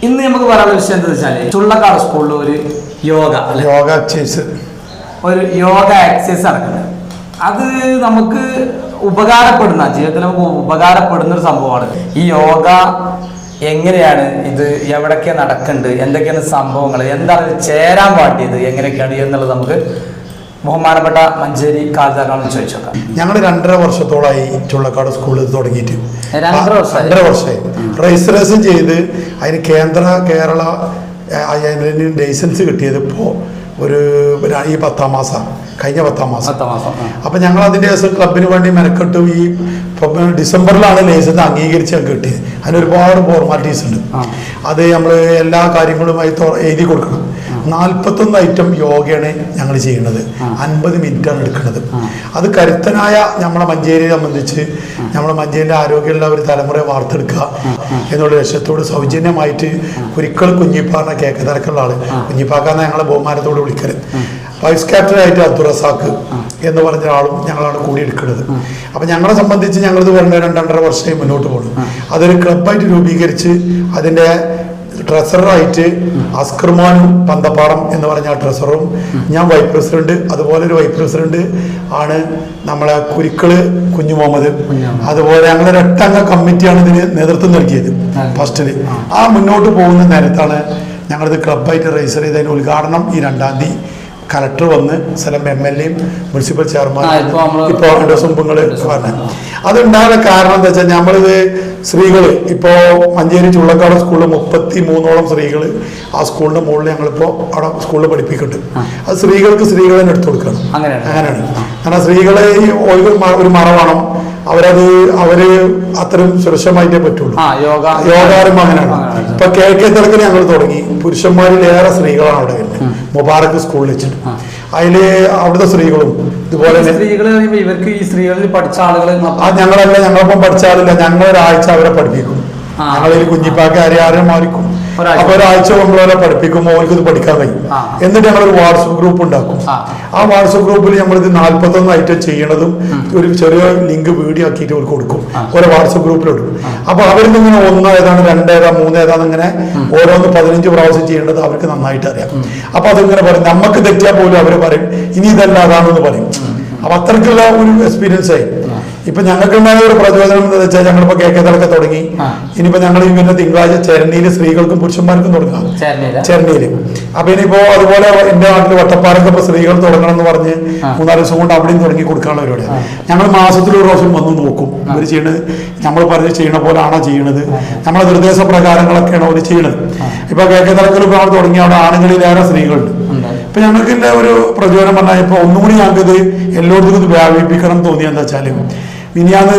ഇന്ന് നമുക്ക് പറയാനുള്ള വിഷയം എന്താ വെച്ചാല് ചുള്ളക്കാട് സ്കൂളിൽ ഒരു യോഗ എക്സസൈസ് നടക്കുന്നത്. അത് നമുക്ക് ഉപകാരപ്പെടുന്ന ജീവിതത്തിൽ നമുക്ക് ഉപകാരപ്പെടുന്ന ഒരു സംഭവമാണ്. ഈ യോഗ എങ്ങനെയാണ്, ഇത് എവിടൊക്കെ നടക്കുന്നുണ്ട്, എന്തൊക്കെയാണ് സംഭവങ്ങൾ, എന്താണ് ചേരാൻ പാടിയത്, എങ്ങനെയൊക്കെയാണ് എന്നുള്ളത് നമുക്ക് ബഹുമാനപ്പെട്ട മഞ്ചേരി കാൽദാറിനോട് ചോദിച്ചോക്കാം. ഞങ്ങൾ 2.5 വർഷത്തോളമായി ചുള്ളക്കാട് സ്കൂളിൽ തുടങ്ങിയിട്ട് 2.5 വർഷമായി രജിസ്ട്രേഷൻ ചെയ്ത് അതിന് കേരള ലൈസൻസ് കിട്ടിയത് ഇപ്പോൾ ഈ 10-ാം മാസം കഴിഞ്ഞ 10-ാം മാസം. അപ്പം ഞങ്ങൾ അതിൻ്റെ ദിവസം ക്ലബിന് വേണ്ടി മെനക്കെട്ടും ഈ ഡിസംബറിലാണ് ലൈസൻസ് അംഗീകരിച്ച് ഞങ്ങൾക്ക് കിട്ടിയത്. അതിനൊരുപാട് ഫോർമാലിറ്റീസ് ഉണ്ട്. അത് നമ്മൾ എല്ലാ കാര്യങ്ങളുമായി എഴുതി കൊടുക്കണം. 41 ഐറ്റം യോഗയാണ് ഞങ്ങൾ ചെയ്യുന്നത്. 50 മിനിറ്റാണ് എടുക്കുന്നത്. അത് കരുത്തനായ നമ്മളെ മഞ്ചേരിയെ സംബന്ധിച്ച് നമ്മളെ മഞ്ചേരിയിലെ ആരോഗ്യമുള്ള ഒരു തലമുറയെ വാർത്തെടുക്കുക എന്നുള്ള ലക്ഷ്യത്തോട് സൗജന്യമായിട്ട് ഒരിക്കൽ കുഞ്ഞിപ്പാറിനെ കേക്ക് തിരക്കുള്ള ആള് കുഞ്ഞിപ്പാക്കാന്ന് ഞങ്ങളെ ബഹുമാനത്തോട് വിളിക്കല്. വൈസ് ക്യാപ്റ്റനായിട്ട് അബ്ദുൾ റസാഖ് എന്ന് പറഞ്ഞ ആളും ഞങ്ങളാണ് കൂടി എടുക്കുന്നത്. അപ്പം ഞങ്ങളെ സംബന്ധിച്ച് ഞങ്ങളിത് പറഞ്ഞ 2.5 വർഷമായി മുന്നോട്ട് പോകുന്നു. അതൊരു ക്ലബായിട്ട് രൂപീകരിച്ച് അതിൻ്റെ ട്രഷററായിട്ട് അസ്കർമാനും പന്തപ്പാടം എന്ന് പറഞ്ഞ ട്രഷറും ഞാൻ വൈസ് പ്രസിഡന്റ്, അതുപോലെ ഒരു വൈസ് പ്രസിഡന്റ് ആണ് നമ്മളെ കുരിക്കള് കുഞ്ഞു മുഹമ്മദ്. അതുപോലെ ഞങ്ങളൊരു 8-അംഗ കമ്മിറ്റിയാണ് ഇതിന് നേതൃത്വം നൽകിയത് ഫസ്റ്റില്. ആ മുന്നോട്ട് പോകുന്ന നേരത്താണ് ഞങ്ങളിത് ക്ലബായിട്ട് രജിസ്റ്റർ ചെയ്തതിന് ഉദ്ഘാടനം ഈ 2-ാം തീയതി കലക്ടർ വന്ന് സ്ഥലം MLAയും മുനിസിപ്പൽ ചെയർമാനും ഇപ്പോൾ 2 ദിവസം മുമ്പ് പറഞ്ഞു. അതുണ്ടായ കാരണം എന്താ വെച്ചാൽ നമ്മളിത് സ്ത്രീകൾ ഇപ്പോൾ മഞ്ചേരി ചുള്ളക്കാട് സ്കൂളിൽ 33ഓളം സ്ത്രീകൾ ആ സ്കൂളിന്റെ മുകളിൽ ഞങ്ങളിപ്പോൾ അവിടെ സ്കൂളിൽ പഠിപ്പിക്കുന്നുണ്ട്. അത് സ്ത്രീകളെ എടുത്തു കൊടുക്കണം. അങ്ങനെയാണ്. കാരണം സ്ത്രീകളെ ഒരു മറവാണം, അവര് അത്രയും സുരക്ഷമായിട്ടേ പറ്റുള്ളൂ. യോഗാരം അങ്ങനെയാണ്. ഇപ്പൊ KK തിരക്കിൽ ഞങ്ങൾ തുടങ്ങി. പുരുഷന്മാരിലേറെ സ്ത്രീകളാണ് അവിടെ വരുന്നത്. മുബാറക്ക് സ്കൂളിൽ വെച്ചിട്ട് അതില് അവിടുത്തെ സ്ത്രീകളും ഇതുപോലെ ഇവർക്ക് ഈ സ്ത്രീകളിൽ പഠിച്ച ആളുകൾ ഞങ്ങളിപ്പം പഠിച്ച ആളില്ല. ഞങ്ങൾ ഒരാഴ്ച അവരെ പഠിപ്പിക്കും. ഞങ്ങളൊരു കുഞ്ഞിപ്പാക്ക് ആരെയും മാറിക്കും. അപ്പൊ ഒരാഴ്ച നമ്മളെ പഠിപ്പിക്കുമ്പോൾ അവർക്ക് ഇത് പഠിക്കാൻ കഴിയും. എന്നിട്ട് ഞങ്ങളൊരു വാട്സപ്പ് ഗ്രൂപ്പ് ഉണ്ടാക്കും. ആ വാട്സപ്പ് ഗ്രൂപ്പിൽ നമ്മളിത് 41 ഐറ്റം ചെയ്യണതും ഒരു ചെറിയ ലിങ്ക് വീഡിയോ ആക്കിയിട്ട് അവർക്ക് കൊടുക്കും. ഓരോ വാട്സപ്പ് ഗ്രൂപ്പിലിടും. അപ്പൊ അവർക്ക് ഇങ്ങനെ 1 ഏതാണ് 2 ഏതാണ് 3 ഏതാണ് ഇങ്ങനെ ഓരോന്ന് 15 പ്രാവശ്യം ചെയ്യേണ്ടത് അവർക്ക് നന്നായിട്ട് അറിയാം. അപ്പൊ അതിങ്ങനെ പറയും. നമുക്ക് തെറ്റിയാൽ പോലും അവര് പറയും ഇനി ഇതല്ല അതാണെന്ന് പറയും. അപ്പൊ അത്രക്കുള്ള ഒരു എക്സ്പീരിയൻസ് ആയി. ഇപ്പൊ ഞങ്ങൾക്കുണ്ടായ ഒരു പ്രചോദനം എന്താ വെച്ചാൽ ഞങ്ങളിപ്പോ KK തിരക്ക് തുടങ്ങി. ഇനിയിപ്പോ ഞങ്ങൾ പിന്നെ തിങ്കളാഴ്ച ചെരണിയില് സ്ത്രീകൾക്കും പുരുഷന്മാർക്കും തുടങ്ങാം. ചെരണിയില്. അപ്പൊ ഇനിയിപ്പോ അതുപോലെ എന്റെ നാട്ടിൽ വട്ടപ്പാറൊക്കെ ഇപ്പൊ സ്ത്രീകൾ തുടങ്ങണം എന്ന് പറഞ്ഞ് 3-4 ദിവസം കൊണ്ട് അവിടെയും തുടങ്ങി കൊടുക്കാനുള്ള പരിപാടി. ഞങ്ങൾ മാസത്തിൽ 1 പ്രാവശ്യം വന്ന് നോക്കും ഇവർ ചെയ്യണത് നമ്മൾ പറഞ്ഞ് ചെയ്യണ പോലെ ആണോ ചെയ്യണത്, നമ്മളെ നിർദ്ദേശപ്രകാരങ്ങളൊക്കെയാണോ അവർ ചെയ്യണത്. ഇപ്പൊ KK തിരക്കിൽ ഇപ്പൊ നമ്മൾ തുടങ്ങി അവിടെ ആണുങ്ങളിലേറെ സ്ത്രീകളുണ്ട്. ഇപ്പൊ ഞങ്ങൾക്ക് ഒരു പ്രചോദനം പറഞ്ഞാൽ ഇപ്പൊ ഒന്നുകൂടി ഞങ്ങൾക്കിത് എല്ലായിടത്തും ഇത് വ്യാപിപ്പിക്കണം തോന്നിയെന്താ വെച്ചാല് മിനിയാന്ന്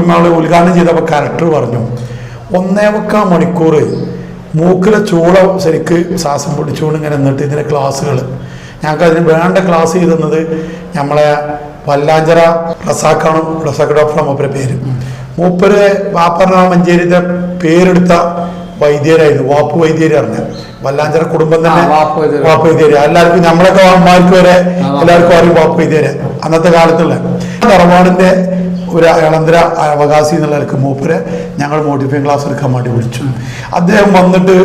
നമ്മൾ ഉദ്ഘാടനം ചെയ്തപ്പോൾ കലക്ടർ പറഞ്ഞു 1.25 മണിക്കൂർ മൂക്കിലെ ചൂള ശരിക്ക് ശ്വാസം പിടിച്ചുകൊണ്ട് ഇങ്ങനെ നിന്നിട്ട് ഇതിന്റെ ക്ലാസ്സുകൾ ഞങ്ങൾക്ക് അതിന് വേണ്ട ക്ലാസ് ചെയ്തുന്നത് നമ്മളെ വല്ലാഞ്ചിറ റസാഖാണ്. റസാഖ് ഡോക്ടർ മൂപ്പരെ പേര്. മൂപ്പര് വാപ്പറ മഞ്ചേരിയുടെ പേരെടുത്ത വൈദ്യരായിരുന്നു. വാപ്പു വൈദ്യര് പറഞ്ഞ വല്ലാഞ്ചിറ കുടുംബം തന്നെ വാപ്പു വൈദ്യര്. എല്ലാവർക്കും നമ്മളൊക്കെ അമ്മമാർക്ക് വരെ എല്ലാവർക്കും അറിയും വാപ്പു വൈദ്യര്. അന്നത്തെ കാലത്തുള്ള തറവാടിന്റെ ഒരു അനന്തര അവകാശി എന്നുള്ളവർക്ക് മൂപ്പരെ ഞങ്ങൾ മോട്ടിഫൈങ് ക്ലാസ് എടുക്കാൻ വേണ്ടി വിളിച്ചു. അദ്ദേഹം വന്നിട്ട്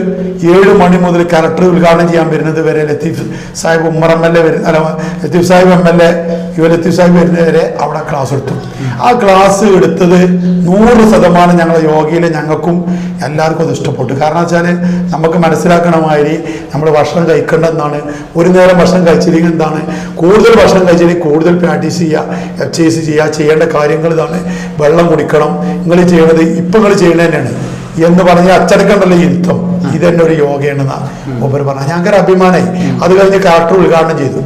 7 മണി മുതൽ കലക്ടർ ഉദ്ഘാടനം ചെയ്യാൻ വരുന്നത് വരെ ലത്തീഫ് സാഹിബ് ഉമ്മർ MLA ലത്തീഫ് സാഹിബ് MLA ലത്തീഫ് സാഹിബ് വരുന്നത് വരെ അവിടെ ക്ലാസ് എടുത്തു. ആ ക്ലാസ് എടുത്തത് 100% ഞങ്ങളെ യോഗയിൽ ഞങ്ങൾക്കും എല്ലാവർക്കും അത് ഇഷ്ടപ്പെട്ടു. കാരണം വെച്ചാൽ നമുക്ക് മനസ്സിലാക്കണമാതിരി നമ്മൾ ഭക്ഷണം കഴിക്കേണ്ടതെന്നാണ്. ഒരു നേരം ഭക്ഷണം കഴിച്ചില്ലെങ്കിൽ എന്താണ്, കൂടുതൽ ഭക്ഷണം കഴിച്ചില്ലെങ്കിൽ കൂടുതൽ പ്രാക്ടീസ് ചെയ്യുക, എക്സസൈസ് ചെയ്യുക, ചെയ്യേണ്ട കാര്യങ്ങൾ ഇതാണ്. വെള്ളം കുടിക്കണം, നിങ്ങൾ ചെയ്യണത് ഇപ്പൊ നിങ്ങൾ ചെയ്യണ തന്നെയാണ് എന്ന് പറഞ്ഞ് അച്ചടക്കണ്ടല്ലോ ഈ യുദ്ധം. ഇതെന്നെ ഒരു യോഗയാണെന്നാണ് മൂപ്പര് പറഞ്ഞത്. ഞങ്ങൾക്കൊരു അഭിമാനമായി. അത് കഴിഞ്ഞ് കലക്ടർ ഉദ്ഘാടനം ചെയ്ത്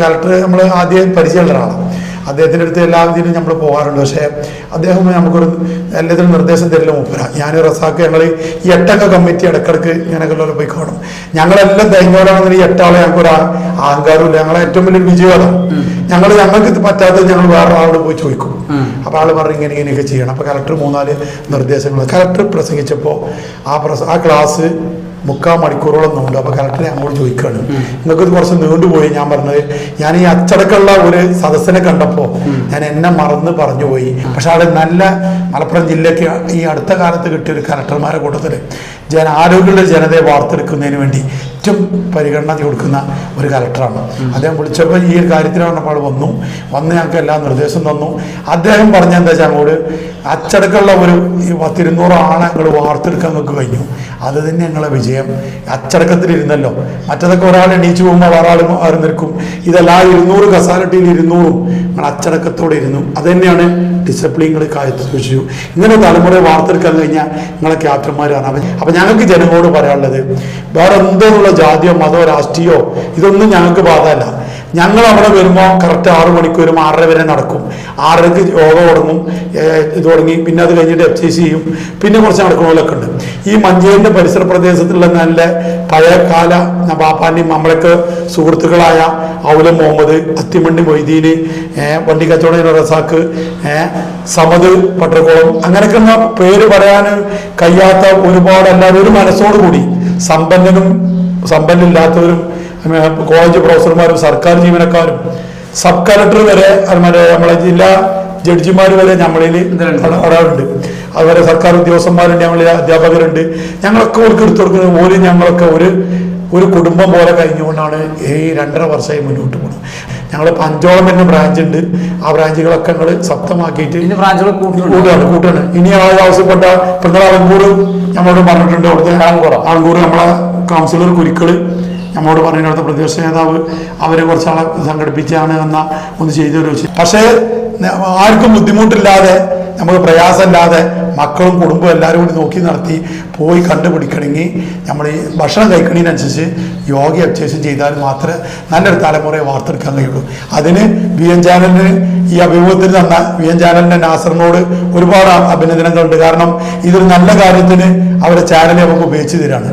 കലക്ടർ നമ്മൾ ആദ്യം പരിചയമുള്ള ഒരാളാണ്. അദ്ദേഹത്തിൻ്റെ അടുത്ത് എല്ലാ ഇതിനും നമ്മൾ പോകാറുണ്ട്. പക്ഷേ അദ്ദേഹം നമുക്കൊരു എല്ലാത്തിനും നിർദ്ദേശം തരില്ല മൂപ്പര. ഞാൻ റസാഖ് ഞങ്ങൾ ഈ 8-അംഗ കമ്മിറ്റി ഇടക്കിടക്ക് ഇങ്ങനെയൊക്കെ പോയി കാണും. ഞങ്ങളെല്ലാം ധൈര്യമാണെന്ന് ഈ 8 ആളെ ഞങ്ങൾക്കൊരു അഹങ്കാരമില്ല. ഞങ്ങളെ ഏറ്റവും വലിയൊരു വിജയമാണ്. ഞങ്ങൾക്ക് ഇത് പറ്റാത്തത് ഞങ്ങൾ വേറെ ആളോട് പോയി ചോദിക്കും. അപ്പൊ ആള് പറഞ്ഞ് ഇങ്ങനെയൊക്കെ ചെയ്യണം. അപ്പൊ കലക്ടർ 3-4 നിർദ്ദേശങ്ങൾ കലക്ടർ പ്രസംഗിച്ചപ്പോൾ ആ ക്ലാസ് 3/4 മണിക്കൂറോളം നീണ്ടു. അപ്പൊ കലക്ടറെ അങ്ങോട്ട് ചോദിക്കുകയാണ്, നിങ്ങൾക്ക് ഇത് കുറച്ച് നീണ്ടുപോയി. ഞാൻ പറഞ്ഞത് ഞാൻ ഈ അച്ചടക്കമുള്ള ഒരു സദസ്സിനെ കണ്ടപ്പോൾ ഞാൻ എന്നെ മറന്ന് പറഞ്ഞുപോയി. പക്ഷെ അവിടെ നല്ല മലപ്പുറം ജില്ലയ്ക്ക് ഈ അടുത്ത കാലത്ത് കിട്ടിയ ഒരു കലക്ടർമാരെ കൂട്ടത്തില് ആരോഗ്യമുള്ള ജനതയെ വാർത്തെടുക്കുന്നതിന് വേണ്ടി ഏറ്റവും പരിഗണന കൊടുക്കുന്ന ഒരു കലക്ടറാണ്. അദ്ദേഹം വിളിച്ചപ്പോൾ ഈ ഒരു കാര്യത്തിന് പറഞ്ഞപ്പോൾ വന്നു ഞങ്ങൾക്ക് എല്ലാ നിർദ്ദേശം തന്നു. അദ്ദേഹം പറഞ്ഞ എന്താ വെച്ചാൽ അങ്ങോട്ട് അച്ചടക്കമുള്ള ഒരു 200 ആളെ ഞങ്ങൾ വാർത്തെടുക്കാൻ നമുക്ക് കഴിഞ്ഞു. അത് തന്നെ ഞങ്ങളെ വിജയം. അച്ചടക്കത്തിലിരുന്നല്ലോ, മറ്റതൊക്കെ ഒരാൾ എണീച്ചു പോകുമ്പോൾ വേറെ ആരും നിൽക്കും. ഇതെല്ലാം 200 കസാലട്ടിയിൽ 200 ഞങ്ങൾ അച്ചടക്കത്തോടെ ഇരുന്നു. അത് തന്നെയാണ് ഡിസിപ്ലിനുകൾ കാത്തു സൂക്ഷിച്ചു. ഇങ്ങനെ തലമുറയെ വാർത്തെടുക്കാൻ കഴിഞ്ഞാൽ നിങ്ങളെ ക്യാപ്റ്റന്മാരാണ്. അപ്പം ഞങ്ങൾക്ക് ജനങ്ങളോട് പറയാനുള്ളത് വേറെ എന്തോന്നുള്ള ജാതിയോ മതമോ രാഷ്ട്രീയമോ ഇതൊന്നും ഞങ്ങൾക്ക് ബാധമല്ല. ഞങ്ങൾ അവിടെ വരുമ്പോൾ കറക്റ്റ് 6 മണിക്ക് വരും, 6:30 വരെ നടക്കും. 6:30 യോഗ തുടങ്ങും, ഇത് തുടങ്ങി പിന്നെ അത് കഴിഞ്ഞിട്ട് എക്സസൈസ് ചെയ്യും, പിന്നെ കുറച്ച് നടക്കണമല്ലൊക്കെ ഉണ്ട്. ഈ മഞ്ചേരിൻ്റെ പരിസര പ്രദേശത്തുള്ള നല്ല പഴയകാല പാപ്പാൻ്റെയും നമ്മളൊക്കെ സുഹൃത്തുക്കളായ ഔല മുഹമ്മദ്, അത്തിമണ്ണി മൊയ്തീന്, വണ്ടി കച്ചവട റസാക്ക്, സമദ് പട്ടർക്കോളം, അങ്ങനെയൊക്കെ പേര് പറയാൻ കഴിയാത്ത ഒരുപാട് എല്ലാവരും ഒരു മനസ്സോടുകൂടി സമ്പന്നനും സമ്പന്നില്ലാത്തവരും കോളേജ് പ്രൊഫസർമാരും സർക്കാർ ജീവനക്കാരും സബ് കളക്ടർ വരെ നമ്മളെ ജില്ലാ ജഡ്ജിമാർ വരെ നമ്മളിൽ ഒരാളുണ്ട്. അതുപോലെ സർക്കാർ ഉദ്യോഗസ്ഥന്മാരുണ്ട്, നമ്മളിൽ അധ്യാപകരുണ്ട്. ഞങ്ങളൊക്കെ അവർക്ക് എടുത്തു കൊടുക്കുന്നത് പോലും ഞങ്ങളൊക്കെ ഒരു കുടുംബം പോലെ കഴിഞ്ഞുകൊണ്ടാണ് ഈ 2.5 വർഷമായി മുന്നോട്ട് പോകുന്നത്. ഞങ്ങൾ 5ഓളം തന്നെ ബ്രാഞ്ച് ഉണ്ട്. ആ ബ്രാഞ്ചുകളൊക്കെ ഞങ്ങൾ ശക്തമാക്കിയിട്ട് കൂട്ടാണ്. ഇനി ആവശ്യപ്പെട്ട പിണറാവൂർ നമ്മളോട് പറഞ്ഞിട്ടുണ്ട്. അവിടുത്തെ ആൾക്കൂർ നമ്മളെ കൗൺസിലർ കുരുക്കള് നമ്മളോട് പറഞ്ഞ അടുത്ത പ്രതിപക്ഷ നേതാവ് അവരെ കുറച്ചാളെ സംഘടിപ്പിച്ചാണ് ഒന്ന് ചെയ്തൊരു വെച്ച്. പക്ഷേ ആർക്കും ബുദ്ധിമുട്ടില്ലാതെ നമുക്ക് പ്രയാസമില്ലാതെ മക്കളും കുടുംബവും എല്ലാവരും കൂടി നോക്കി നടത്തി പോയി കണ്ടുപിടിക്കണമെങ്കിൽ നമ്മൾ ഈ ഭക്ഷണം കഴിക്കണതിനനുസരിച്ച് യോഗ എക്സസൈസും ചെയ്താൽ മാത്രമേ നല്ലൊരു തലമുറയെ വാർത്തെടുക്കാൻ കഴിയുള്ളൂ. അതിന് VN ചാനലിന് ഈ അഭിമുഖത്തിന് തന്ന VN ചാനലിൻ്റെ നാസറിനോട് ഒരുപാട് അഭിനന്ദനങ്ങളുണ്ട്. കാരണം ഇതൊരു നല്ല കാര്യത്തിന് അവരുടെ ചാനൽ നമുക്ക് ഉപയോഗിച്ച് തരാണ്.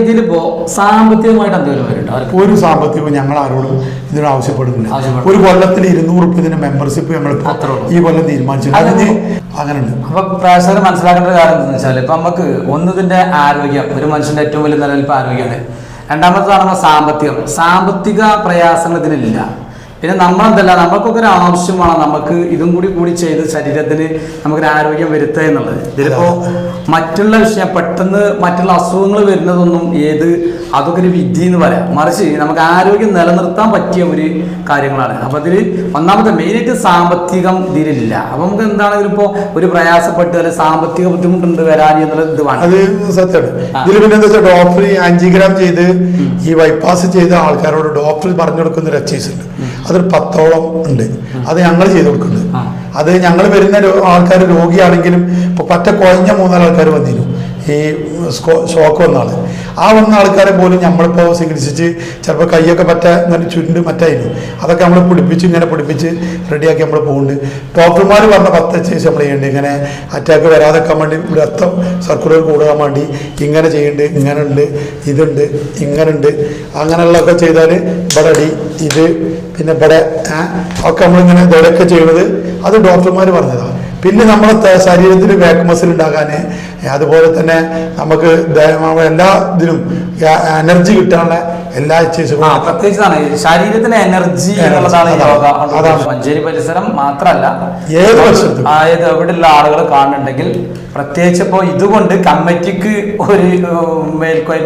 ഇതിലിപ്പോ സാമ്പത്തികമായിട്ട് എന്തെങ്കിലും വരുന്നുണ്ടോ? ഒരു സാമ്പത്തികവും ഞങ്ങൾ ആരോടും ഇതിന് ആവശ്യപ്പെടുന്നില്ല. ഒരു കൊല്ലത്തിൽ 200 രൂപ ഇതിന്റെ മെമ്പർഷിപ്പ് ഞങ്ങൾ ഈ കൊല്ലം തീരുമാനിച്ചു. അങ്ങനെയുണ്ട്. അപ്പൊ പ്രേക്ഷകർ മനസ്സിലാക്കേണ്ട കാര്യം എന്താണെന്ന് വെച്ചാൽ ഇപ്പൊ നമുക്ക് ഒന്നിതിന്റെ ആരോഗ്യം, ഒരു മനുഷ്യന്റെ ഏറ്റവും വലിയ നിലനിൽപ്പ് ആരോഗ്യമാണ്. രണ്ടാമത്തേതാണ് സാമ്പത്തിക പ്രയാസങ്ങൾ ഇതിനില്ല. പിന്നെ നമ്മളെന്തല്ല, നമുക്കൊക്കെ ഒരു ആവശ്യമാണ് നമുക്ക് ഇതും കൂടി ചെയ്ത് ശരീരത്തിന് നമുക്കൊരു ആരോഗ്യം വരുത്തുക എന്നുള്ളത്. ഇതിലിപ്പോ മറ്റുള്ള വിഷയം പെട്ടെന്ന് മറ്റുള്ള അസുഖങ്ങൾ വരുന്നതൊന്നും അതൊക്കെ ഒരു വിധി എന്ന് പറയാം. മറിച്ച് നമുക്ക് ആരോഗ്യം നിലനിർത്താൻ പറ്റിയ ഒരു കാര്യങ്ങളാണ്. അപ്പൊ ഇതിൽ ഒന്നാമത്തെ മെയിനായിട്ട് സാമ്പത്തികം ഇതിലില്ല. അപ്പൊ നമുക്ക് എന്താണെങ്കിലും ഇപ്പോ ഒരു പ്രയാസപ്പെട്ട് അല്ലെങ്കിൽ സാമ്പത്തിക ബുദ്ധിമുട്ടുണ്ട് വരാൻ എന്നുള്ളത് ഇത് വേണം. അത് സത്യമാണ്. ഇതിൽ പിന്നെ എന്താ വെച്ചാൽ ഡോക്ടർ ആൻജിയോഗ്രാം ചെയ്ത് ഈ ബൈപ്പാസ് ചെയ്ത ആൾക്കാരോട് ഡോക്ടർ പറഞ്ഞു കൊടുക്കുന്ന ഒരു എക്സസൈസ് ഉണ്ട്. അതൊരു 10ഓളം ഉണ്ട്. അത് ഞങ്ങൾ ചെയ്ത് കൊടുക്കുന്നുണ്ട്. അത് ഞങ്ങൾ വരുന്ന ആൾക്കാർ രോഗിയാണെങ്കിലും ഇപ്പൊ പറ്റ കുഴഞ്ഞ 3-4 ആൾക്കാർ വന്നിരുന്നു. ഈ ഷോക്ക് വന്ന ആള്. വന്ന ആൾക്കാരെ പോലും നമ്മളിപ്പോൾ ചികിത്സിച്ച് ചിലപ്പോൾ കൈയൊക്കെ ഇങ്ങനെ ചുരുണ്ട് മറ്റായിരുന്നു. അതൊക്കെ നമ്മൾ പിടിപ്പിച്ച് റെഡിയാക്കി നമ്മൾ പോകുന്നുണ്ട്. ഡോക്ടർമാർ പറഞ്ഞ 10 എക്സസൈസ് നമ്മൾ ചെയ്യുന്നുണ്ട്. ഇങ്ങനെ അറ്റാക്ക് വരാതെക്കാൻ വേണ്ടി രക്തം സർക്കുലർ കൂടാൻ വേണ്ടി ഇങ്ങനെ ചെയ്യുന്നുണ്ട്, ഇങ്ങനെ ഉണ്ട്, ഇതുണ്ട്, ഇങ്ങനെ ഉണ്ട്, അങ്ങനെയുള്ളതൊക്കെ ചെയ്താൽ ഇവിടെ അടി ഇത് പിന്നെ ഇവിടെ ഒക്കെ നമ്മളിങ്ങനെ ഇതൊക്കെ ചെയ്യുന്നത് അത് ഡോക്ടർമാർ പറഞ്ഞതാണ്. പിന്നെ നമ്മുടെ ശരീരത്തിന് ബാക്ക് മസിൽ ഉണ്ടാകാൻ, അതുപോലെ തന്നെ നമുക്ക് എല്ലാ ഇതിനും എനർജി കിട്ടാനുള്ള എല്ലാ എക്സസൈസുകളും പ്രത്യേകിച്ച് ശരീരത്തിന് എനർജി എന്നുള്ളതാണ് യോഗ. അതാണ് മഞ്ചേരി പരിസരം മാത്രമല്ല ഏത് വർഷത്തും എവിടെയുള്ള ആളുകൾ കാണുന്നുണ്ടെങ്കിൽ പ്രത്യേകിച്ച് ഇപ്പോൾ ഇതുകൊണ്ട് കമ്മിറ്റിക്ക് ഒരു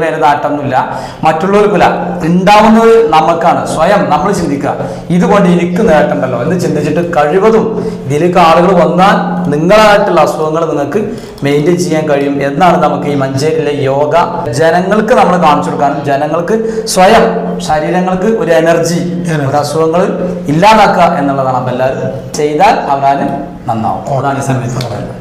മേൽനാട്ടൊന്നുമില്ല, മറ്റുള്ളവർക്കില്ല. ഉണ്ടാവുന്നത് നമുക്കാണ്. സ്വയം നമ്മൾ ചിന്തിക്കുക, ഇതുകൊണ്ട് എനിക്ക് നേട്ടമുണ്ടല്ലോ എന്ന് ചിന്തിച്ചിട്ട് കഴിവതും ഇതിലേക്ക് ആളുകൾ വന്നാൽ നിങ്ങളായിട്ടുള്ള അസുഖങ്ങൾ നിങ്ങൾക്ക് മെയിൻറ്റെയിൻ ചെയ്യാൻ കഴിയും എന്നാണ് നമുക്ക് ഈ മഞ്ചേരിയിലെ യോഗ ജനങ്ങൾക്ക് നമ്മൾ കാണിച്ചു കൊടുക്കാനും ജനങ്ങൾക്ക് സ്വയം ശരീരങ്ങൾക്ക് ഒരു എനർജി, ഒരു അസുഖങ്ങൾ ഇല്ലാതാക്കുക എന്നുള്ളതാണ്. അപ്പം എല്ലാവരും ചെയ്താൽ അവരാൽ നന്നാവും. അതാണ് ഈ സമയത്ത് പറയുന്നത്.